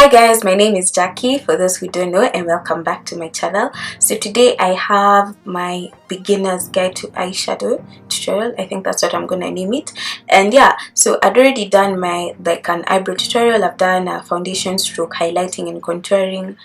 Hi guys, my name is Jackie, for those who don't know, and welcome back to my channel. So today I have my beginner's guide to eyeshadow tutorial. I think that's what I'm gonna name it. And yeah, so I'd already done my an eyebrow tutorial. I've done a foundation stroke highlighting and contouring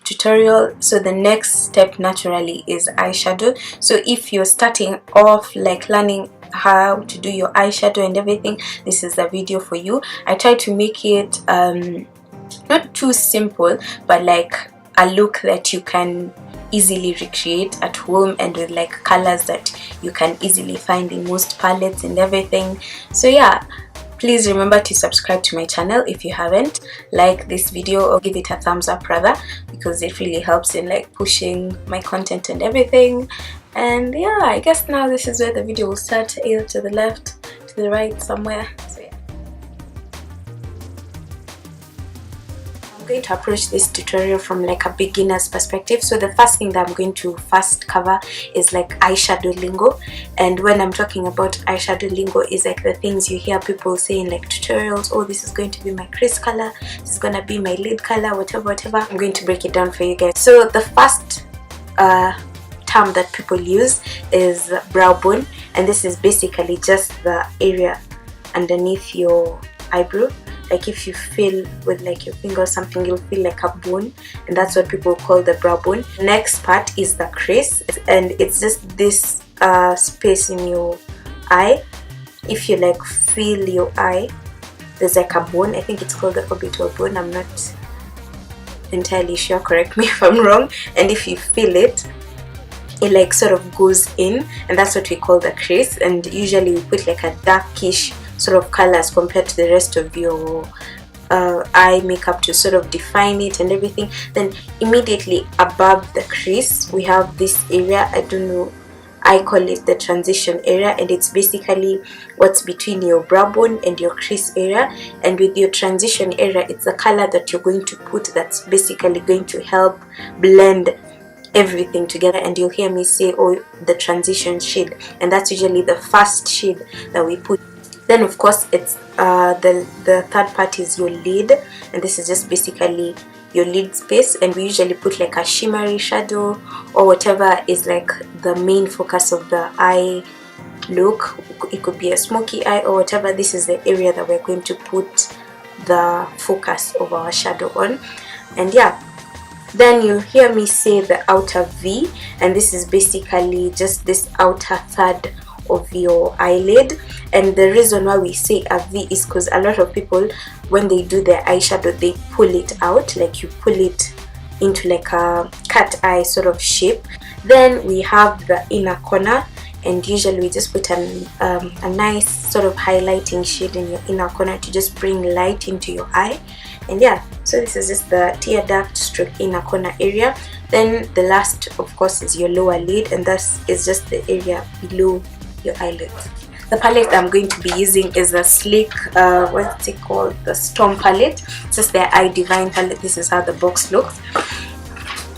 tutorial. So the next step naturally is eyeshadow. So if you're starting off learning how to do your eyeshadow and everything, this is the video for you. I try to make it not too simple, but like a look that you can easily recreate at home, and with colors that you can easily find in most palettes and everything. So yeah, please remember to subscribe to my channel if you haven't. Like this video or give it a thumbs up rather, because it really helps in pushing my content and everything. And yeah, I guess now this is where the video will start, either to the left, to the right, somewhere. So yeah, I'm going to approach this tutorial from a beginner's perspective. So the first thing that I'm going to first cover is eyeshadow lingo. And when I'm talking about eyeshadow lingo, is the things you hear people saying tutorials. Oh, this is going to be my crease color, this is gonna be my lid color, whatever. I'm going to break it down for you guys. So the first term that people use is brow bone, and this is basically just the area underneath your eyebrow. If you feel with your finger or something, you'll feel like a bone, and that's what people call the brow bone. Next part is the crease, and it's just this space in your eye. If you feel your eye, there's a bone. I think it's called the orbital bone. I'm not entirely sure, correct me if I'm wrong. And if you feel it, it sort of goes in, and that's what we call the crease. And usually we put a darkish sort of colors compared to the rest of your eye makeup to sort of define it and everything. Then immediately above the crease we have this area. I don't know, I call it the transition area, and it's basically what's between your brow bone and your crease area. And with your transition area, it's the color that you're going to put that's basically going to help blend everything together. And you'll hear me say, oh, the transition shade, and that's usually the first shade that we put. Then of course it's the third part is your lid, and this is just basically your lid space, and we usually put a shimmery shadow or whatever is the main focus of the eye look. It could be a smoky eye or whatever. This is the area that we're going to put the focus of our shadow on. And yeah, then you'll hear me say the outer V, and this is basically just this outer third of your eyelid. And the reason why we say a V is because a lot of people, when they do their eyeshadow, they pull it out, you pull it into a cat eye sort of shape. Then we have the inner corner, and usually we just put a nice sort of highlighting shade in your inner corner to just bring light into your eye. And yeah, so this is just the tear duct stroke inner corner area. Then the last of course is your lower lid, and that is just the area below your eyelid. The palette that I'm going to be using is the Sleek, what's it called, the Storm palette. It's just the iDIVINE palette. This is how the box looks.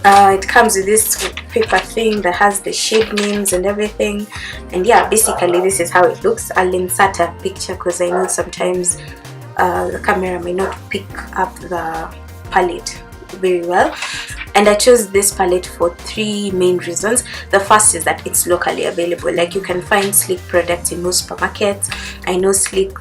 It comes with this paper thing that has the shade names and everything. And yeah, basically this is how it looks. I'll insert a picture because I know sometimes the camera may not pick up the palette very well. And I chose this palette for three main reasons. The first is that it's locally available. You can find Sleek products in most supermarkets. I know Sleek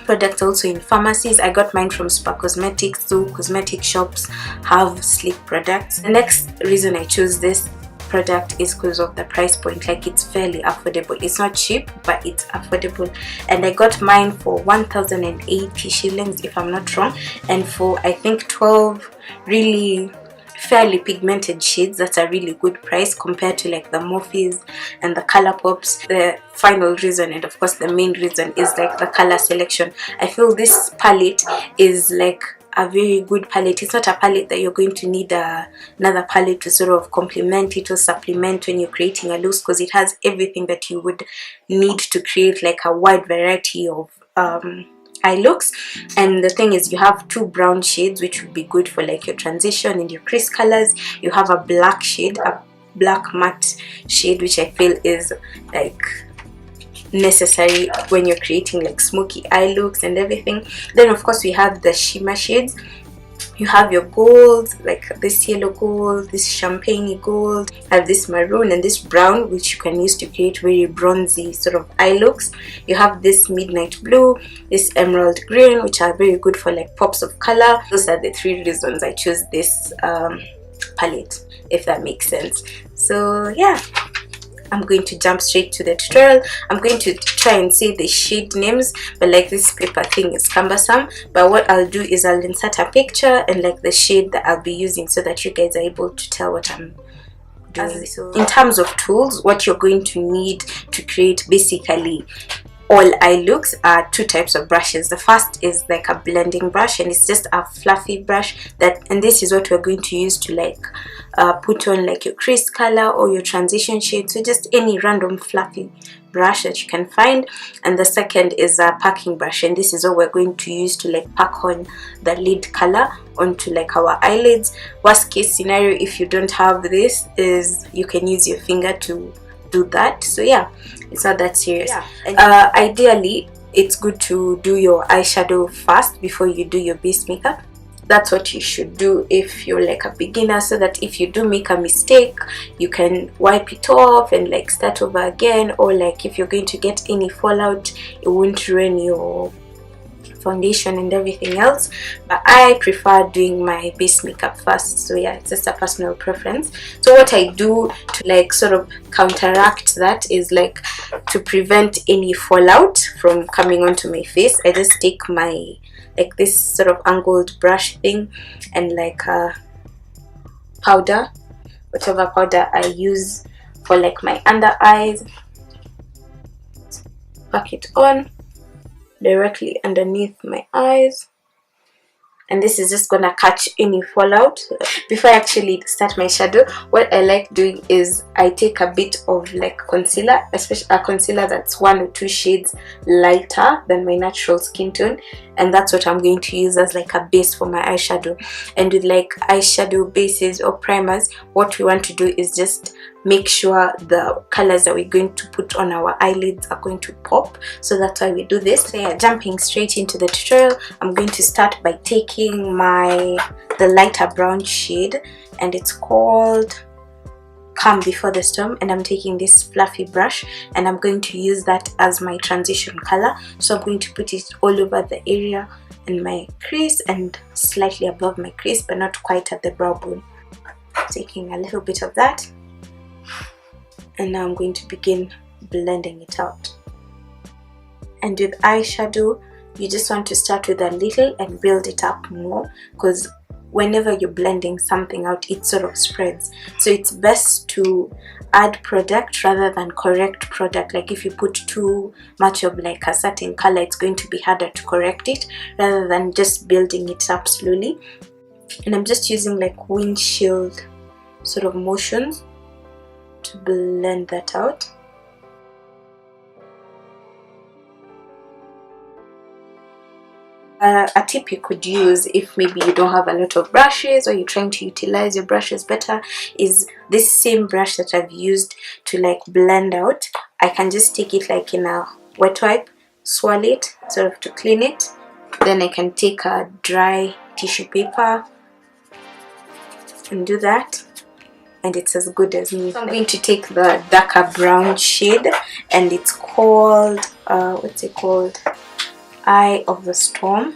products also in pharmacies. I got mine from Spa Cosmetics, so cosmetic shops have Sleek products. The next reason I chose this product is because of the price point. It's fairly affordable. It's not cheap, but it's affordable. And I got mine for 1,080 shillings if I'm not wrong, and for I think 12 really fairly pigmented shades. That's a really good price compared to the Morphes and the Color Pops. The final reason, and of course the main reason, is the color selection. I feel this palette is a very good palette. It's not a palette that you're going to need another palette to sort of complement it or supplement when you're creating a look, because it has everything that you would need to create a wide variety of eye looks. And the thing is, you have two brown shades which would be good for your transition and your crease colors. You have a black shade, a black matte shade, which I feel is necessary when you're creating like smoky eye looks and everything. Then of course we have the shimmer shades. You have your gold, like this yellow gold, this champagne gold, have this maroon and this brown, which you can use to create very bronzy sort of eye looks. You have this midnight blue, this emerald green, which are very good for like pops of color. Those are the 3 reasons I chose this palette, if that makes sense. So yeah, I'm going to jump straight to the tutorial. I'm going to try and say the shade names, but like this paper thing is cumbersome. But what I'll do is I'll insert a picture and like the shade that I'll be using, so that you guys are able to tell what I'm doing. So in terms of tools, what you're going to need to create basically all eye looks are 2 types of brushes. The first is like a blending brush, and it's just a fluffy brush and this is what we're going to use to like put on like your crease color or your transition shade. So just any random fluffy brush that you can find. And the second is a packing brush, and this is what we're going to use to like pack on the lid color onto like our eyelids. Worst case scenario, if you don't have this, is you can use your finger to do that. So yeah, it's not that serious. Ideally, it's good to do your eyeshadow first before you do your base makeup. That's what you should do if you're like a beginner, so that if you do make a mistake, you can wipe it off and like start over again. Or like if you're going to get any fallout, it won't ruin your foundation and everything else. But I prefer doing my base makeup first. So yeah, it's just a personal preference. So what I do to like sort of counteract that is like to prevent any fallout from coming onto my face, I just take my like this sort of angled brush thing and like powder, whatever powder I use for like my under eyes, pack it on directly underneath my eyes, and this is just gonna catch any fallout. Before I actually start my shadow, what I like doing is I take a bit of like concealer, especially a concealer that's 1 or 2 shades lighter than my natural skin tone, and that's what I'm going to use as like a base for my eyeshadow. And with like eyeshadow bases or primers, what we want to do is just make sure the colors that we're going to put on our eyelids are going to pop. So that's why we do this. So yeah, jumping straight into the tutorial, I'm going to start by taking the lighter brown shade, and it's called Calm Before the Storm, and I'm taking this fluffy brush and I'm going to use that as my transition color. So I'm going to put it all over the area in my crease and slightly above my crease, but not quite at the brow bone. Taking a little bit of that, and now I'm going to begin blending it out. And with eyeshadow, you just want to start with a little and build it up more, because whenever you're blending something out, it sort of spreads. So it's best to add product rather than correct product. Like if you put too much of like a certain color, it's going to be harder to correct it, rather than just building it up slowly. And I'm just using like windshield sort of motions to blend that out. A tip you could use if maybe you don't have a lot of brushes or you're trying to utilize your brushes better is this same brush that I've used to like blend out. I can just take it like in a wet wipe, swirl it sort of to clean it, then I can take a dry tissue paper and do that, and it's as good as new. So I'm going to take the darker brown shade, and it's called what's it called, Eye of the Storm,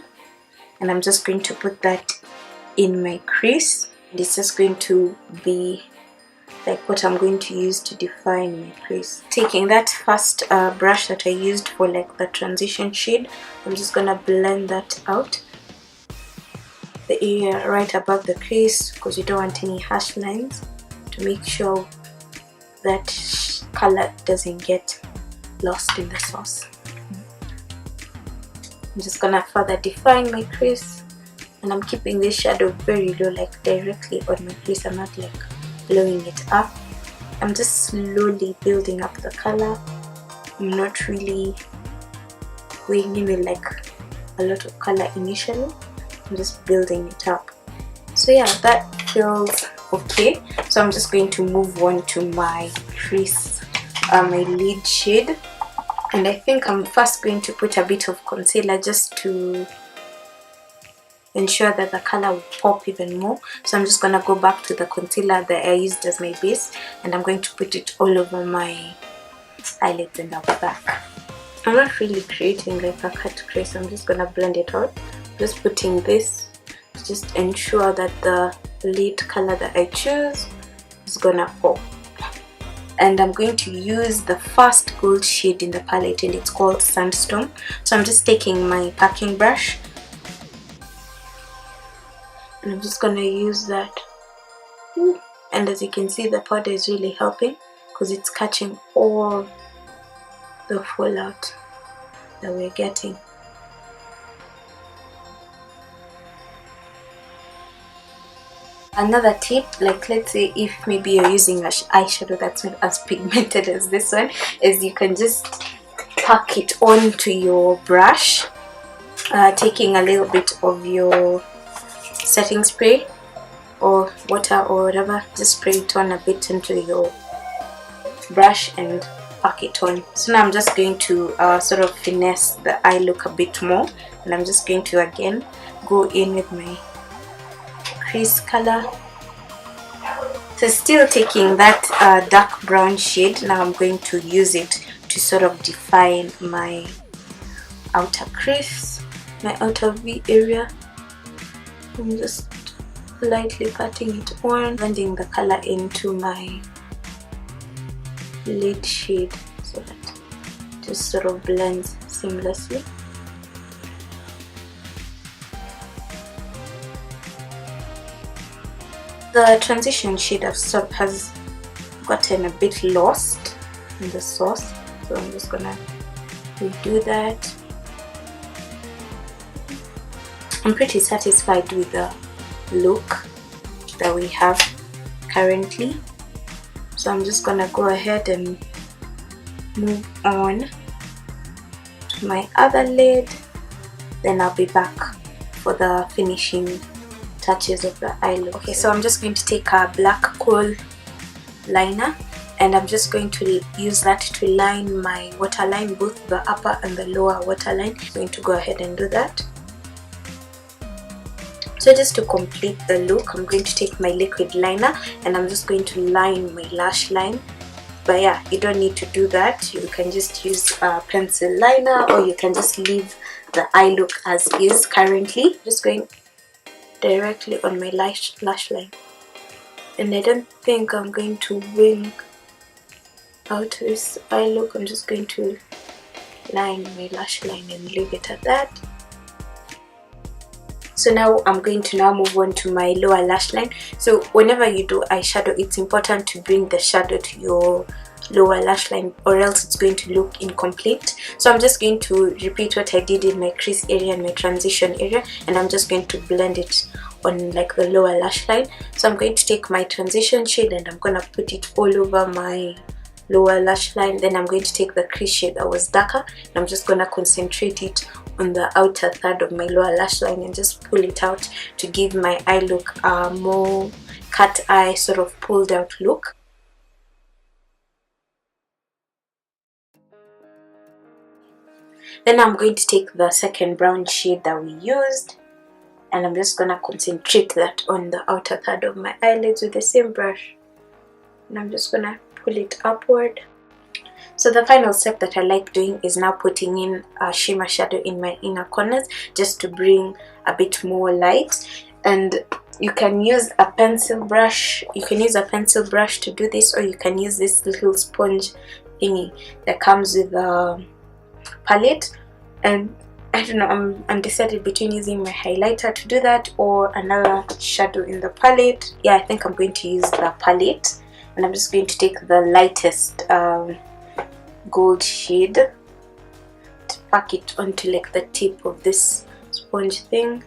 and I'm just going to put that in my crease, and it's just going to be like what I'm going to use to define my crease. Taking that first brush that I used for like the transition shade, I'm just gonna blend that out, the area right above the crease, because you don't want any harsh lines, to make sure that color doesn't get lost in the sauce. I'm just gonna further define my crease, and I'm keeping this shadow very low, like directly on my crease. I'm not like blowing it up. I'm just slowly building up the color. I'm not really going in with like a lot of color initially. I'm just building it up. So yeah, that feels okay. So I'm just going to move on to my crease, my lid shade. And I think I'm first going to put a bit of concealer just to ensure that the color will pop even more. So I'm just gonna go back to the concealer that I used as my base, and I'm going to put it all over my eyelids, and I'll be back. I'm not really creating like a cut crease, I'm just gonna blend it out. Just putting this to just ensure that the lid color that I choose is gonna pop. And I'm going to use the first gold shade in the palette, and it's called Sandstorm. So I'm just taking my packing brush, and I'm just gonna use that. And as you can see, the powder is really helping because it's catching all the fallout that we're getting. Another tip, like let's say if maybe you're using an eyeshadow that's not as pigmented as this one, is you can just pack it onto your brush, taking a little bit of your setting spray or water or whatever, just spray it on a bit into your brush and pack it on. So now I'm just going to sort of finesse the eye look a bit more, and I'm just going to again go in with my crease color. So still taking that dark brown shade, now I'm going to use it to sort of define my outer crease, my outer V area. I'm just lightly patting it on, blending the color into my lid shade so that it just sort of blends seamlessly. The transition shade has gotten a bit lost in the sauce, so I'm just gonna redo that. I'm pretty satisfied with the look that we have currently, so I'm just gonna go ahead and move on to my other lid, then I'll be back for the finishing touches of the eye look. Okay, so I'm just going to take a black kohl liner, and I'm just going to use that to line my waterline, both the upper and the lower waterline. I'm going to go ahead and do that. So just to complete the look, I'm going to take my liquid liner and I'm just going to line my lash line. But yeah, you don't need to do that. You can just use a pencil liner, or you can just leave the eye look as is currently. Just going directly on my lash line, and I don't think I'm going to wing out this eye look. I'm just going to line my lash line and leave it at that. So now I'm going to move on to my lower lash line. So whenever you do eyeshadow, it's important to bring the shadow to your lower lash line, or else it's going to look incomplete. So I'm just going to repeat what I did in my crease area and my transition area, and I'm just going to blend it on like the lower lash line. So I'm going to take my transition shade and I'm gonna put it all over my lower lash line. Then I'm going to take the crease shade that was darker, and I'm just gonna concentrate it on the outer third of my lower lash line and just pull it out to give my eye look a more cat eye, sort of pulled out look. Then I'm going to take the second brown shade that we used, and I'm just gonna concentrate that on the outer third of my eyelids with the same brush, and I'm just gonna pull it upward. So the final step that I like doing is now putting in a shimmer shadow in my inner corners, just to bring a bit more light. And you can use a pencil brush. You can use a pencil brush to do this, or you can use this little sponge thingy that comes with a palette. And I don't know, I'm undecided between using my highlighter to do that or another shadow in the palette. Yeah, I think I'm going to use the palette, and I'm just going to take the lightest gold shade to pack it onto like the tip of this sponge thing,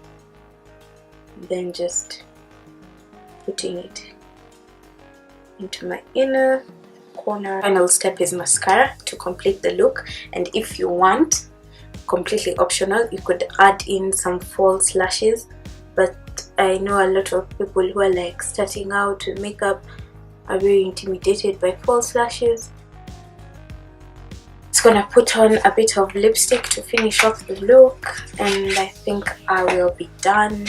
then just putting it into my inner corner. Final step is mascara to complete the look, and if you want, completely optional, you could add in some false lashes, but I know a lot of people who are like starting out with makeup are very intimidated by false lashes. just gonna put on a bit of lipstick to finish off the look, and I think I will be done.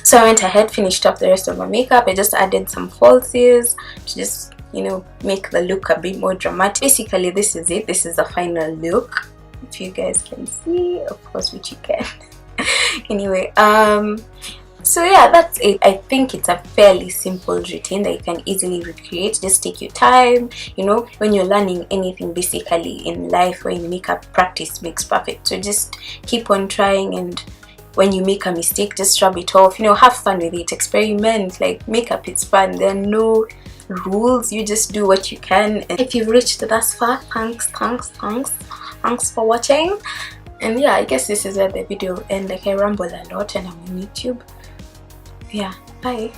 So I went ahead, finished up the rest of my makeup. I just added some falsies to just, you know, make the look a bit more dramatic. Basically, this is it. This is the final look, if you guys can see, of course, which you can. Anyway, so yeah, that's it. I think it's a fairly simple routine that you can easily recreate. Just take your time. You know, when you're learning anything basically in life or in makeup, practice makes perfect. So just keep on trying, and when you make a mistake, just rub it off. You know, have fun with it, experiment. Like, makeup, it's fun. There are no rules. You just do what you can. And if you've reached thus far, thanks for watching. And yeah, I guess this is where the video ends. Like, I ramble a lot and I'm on YouTube. Yeah, bye.